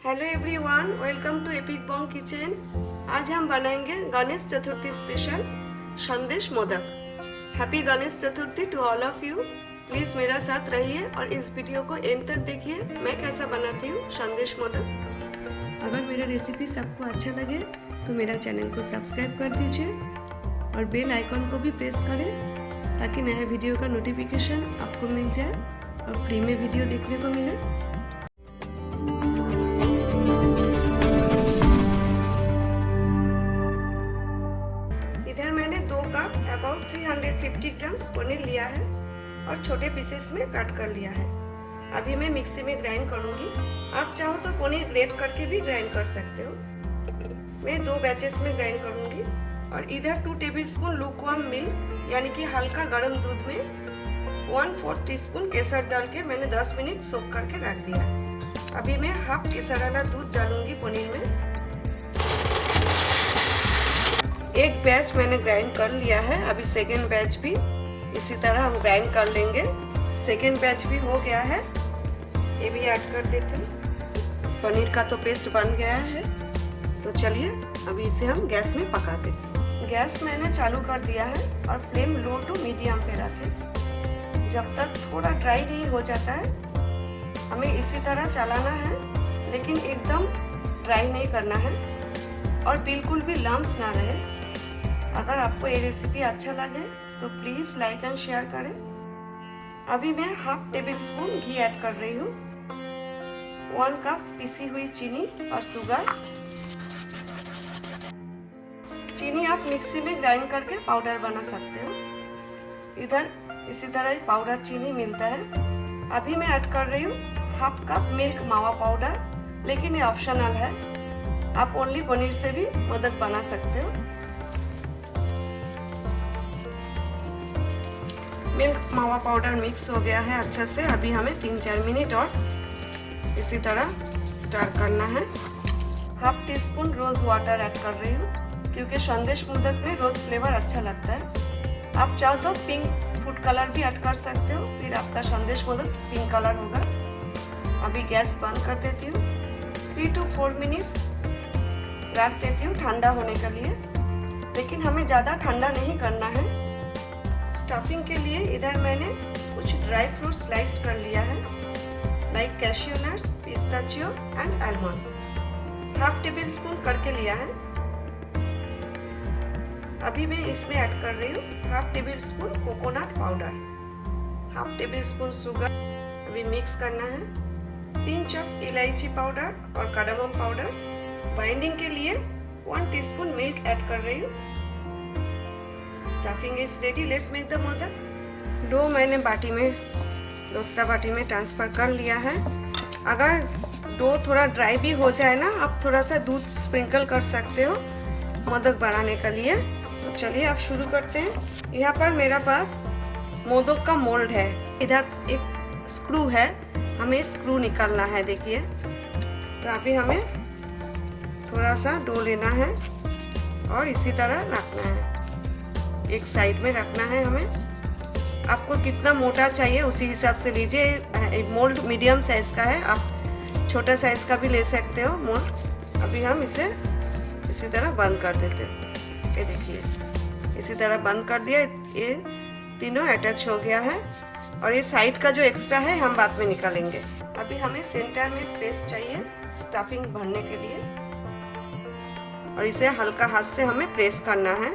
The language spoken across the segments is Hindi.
Hello everyone, welcome to Epic Bong Kitchen. आज हम बनाएंगे Ganesh Chaturthi special sandesh modak. Happy Ganesh Chaturthi to all of you. Please मेरा साथ रहिए और इस वीडियो को एंड तक देखिए मैं कैसा बनाती हूँ संदेश मोदक। अगर मेरा रेसिपी सबको अच्छा लगे तो मेरा चैनल को सब्सक्राइब कर दीजिए और बेल आइकन को भी प्रेस करें ताकि नया वीडियो का नोटिफिकेशन आपको मिल जाए और फ्री में वीडियो देखने को मिले। इधर मैंने 2 कप अबाउट 350 ग्राम्स पनीर लिया है और छोटे पीसेस में कट कर लिया है। अभी मैं मिक्सी में ग्राइंड करूंगी। आप चाहो तो पनीर ग्रेट करके भी ग्राइंड कर सकते हो। मैं 2 बैचेस में ग्राइंड करूंगी। और इधर 2 टेबलस्पून लुकवार्म मिल्क यानी कि हल्का गर्म दूध में 1/4 टीस्पून केसर डाल के मैंने 10 मिनट सोक करके रख दिया है। अभी मैं हाफ केसर वाला दूध डालूंगी पनीर में। एक बैच मैंने ग्राइंड कर लिया है। अभी सेकेंड बैच भी इसी तरह हम ग्राइंड कर लेंगे। सेकेंड बैच भी हो गया है, ये भी ऐड कर देते हैं। पनीर का तो पेस्ट बन गया है, तो चलिए अभी इसे हम गैस में पकाते हैं। गैस मैंने चालू कर दिया है और फ्लेम लो टू मीडियम पे रखें। जब तक थोड़ा ड्राई नहीं हो जाता है हमें इसी तरह चलाना है, लेकिन एकदम ड्राई नहीं करना है और बिल्कुल भी लम्स ना रहे। अगर आपको ये रेसिपी अच्छा लगे तो प्लीज़ लाइक एंड शेयर करें। अभी मैं हाफ टेबल स्पून घी ऐड कर रही हूँ, 1 कप पिसी हुई चीनी और शुगर। चीनी आप मिक्सी में ग्राइंड करके पाउडर बना सकते हो। इधर इसी तरह ही पाउडर चीनी मिलता है। अभी मैं ऐड कर रही हूँ हाफ कप मिल्क मावा पाउडर, लेकिन ये ऑप्शनल है। आप ओनली पनीर से भी मोदक बना सकते हो। मिल्क मावा पाउडर मिक्स हो गया है अच्छा से। अभी हमें 3-4 मिनट और इसी तरह स्टार्ट करना है। Half teaspoon rose water add कर रही हूँ क्योंकि संदेश मोदक में रोज फ्लेवर अच्छा लगता है। आप चाहो तो पिंक फूड कलर भी ऐड कर सकते हो, फिर आपका संदेश मोदक पिंक कलर होगा। अभी गैस बंद कर देती हूँ। 3 to 4 मिनट्स रख देती हूँ ठंडा होने के लिए, लेकिन हमें ज़्यादा ठंडा नहीं करना है। स्टफिंग के लिए इधर मैंने कुछ ड्राई फ्रूट स्लाइस्ड कर लिया है, like cashew nuts, pistachio and almonds. Half table spoon करके लिया है। अभी मैं इसमें ऐड कर रही हूँ half tablespoon coconut powder, half tablespoon sugar. अभी मिक्स करना है। पिंच ऑफ इलायची पाउडर और कार्डामम पाउडर। बाइंडिंग के लिए 1 टीस्पून मिल्क ऐड कर रही हूँ। Stuffing is ready, let's make the modak. Dough मैंने बाटी में, दूसरा बाटी में ट्रांसफर कर लिया है। अगर डो थोड़ा ड्राई भी हो जाए ना, आप थोड़ा सा दूध स्प्रिंकल कर सकते हो मोदक बनाने के लिए। तो चलिए आप शुरू करते हैं। यहाँ पर मेरा पास मोदक का मोल्ड है। इधर एक स्क्रू है, हमें स्क्रू निकालना है। देखिए, तो अभी हमें थोड़ा सा डो लेना है और इसी तरह रखना है, एक साइड में रखना है हमें। आपको कितना मोटा चाहिए उसी हिसाब से लीजिए। मोल्ड मीडियम साइज का है, आप छोटा साइज का भी ले सकते हो मोल्ड। अभी हम इसे इसी तरह बंद कर देते हैं। ये देखिए, इसी तरह बंद कर दिया। ये तीनों अटैच हो गया है और ये साइड का जो एक्स्ट्रा है हम बाद में निकालेंगे। अभी हमें सेंटर में स्पेस चाहिए स्टफिंग भरने के लिए और इसे हल्का हाथ से हमें प्रेस करना है,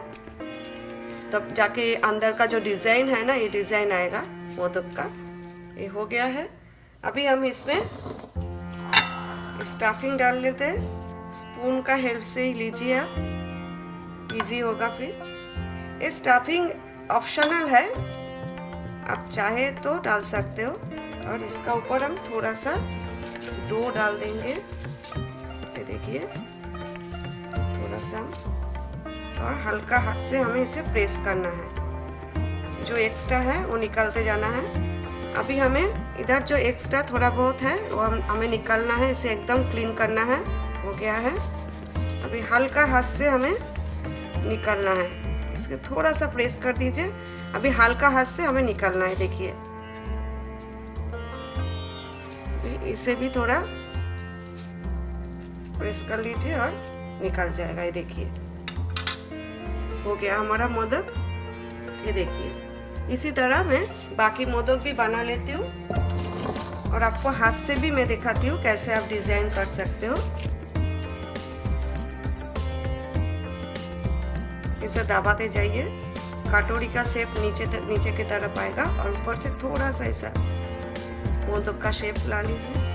तब जाके अंदर का जो डिज़ाइन है ना, ये डिज़ाइन आएगा मोदक का। ये हो गया है। अभी हम इसमें स्टफिंग डाल लेते हैं। स्पून का हेल्प से ही लीजिए आप, इजी होगा। फिर ये स्टफिंग ऑप्शनल है, आप चाहे तो डाल सकते हो। और इसका ऊपर हम थोड़ा सा डो डाल देंगे। ये देखिए, थोड़ा सा, और हल्का हाथ से हमें इसे प्रेस करना है। जो एक्स्ट्रा है वो निकालते जाना है। अभी हमें इधर जो एक्स्ट्रा थोड़ा बहुत है वो हमें निकालना है, इसे एकदम क्लीन करना है। हो गया है। अभी हल्का हाथ से हमें निकालना है, इसके थोड़ा सा प्रेस कर दीजिए। अभी हल्का हाथ से हमें निकालना है। देखिए, इसे भी थोड़ा प्रेस कर लीजिए और निकल जाएगा। ये देखिए हो गया हमारा मोदक। ये देखिए इसी तरह मैं बाकी मोदक भी बना लेती हूँ और आपको हाथ से भी मैं दिखाती हूँ कैसे आप डिजाइन कर सकते हो। इसे दबाते जाइए, कटोरी का शेप नीचे की तरफ आएगा और ऊपर से थोड़ा सा ऐसा मोदक का शेप ला लीजिए।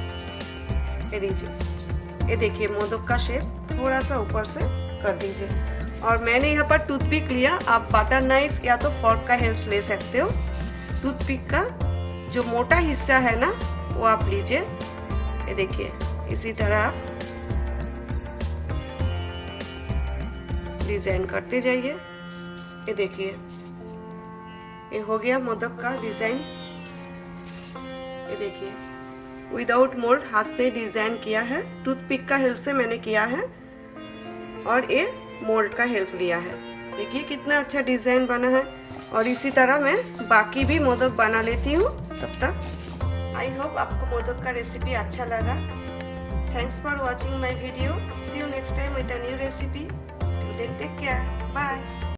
ये दीजिए, ये देखिए मोदक का शेप थोड़ा सा ऊपर से कर दीजिए। और मैंने यहाँ पर टूथपिक लिया, आप बटर नाइफ या तो फोर्क का हेल्प ले सकते हो। टूथपिक का जो मोटा हिस्सा है ना वो आप लीजिए। ये देखिए इसी तरह आप डिजाइन करते जाइए। ये देखिए ये हो गया मोदक का डिजाइन। ये देखिए विदाउट मोल्ड हाथ से डिजाइन किया है, टूथपिक का हेल्प से मैंने किया है और ये मोल्ड का हेल्प लिया है। देखिए कितना अच्छा डिजाइन बना है। और इसी तरह मैं बाकी भी मोदक बना लेती हूँ। तब तक आई होप आपको मोदक का रेसिपी अच्छा लगा। Thanks for watching my video. See you next time with a new recipe. Till then take care, bye.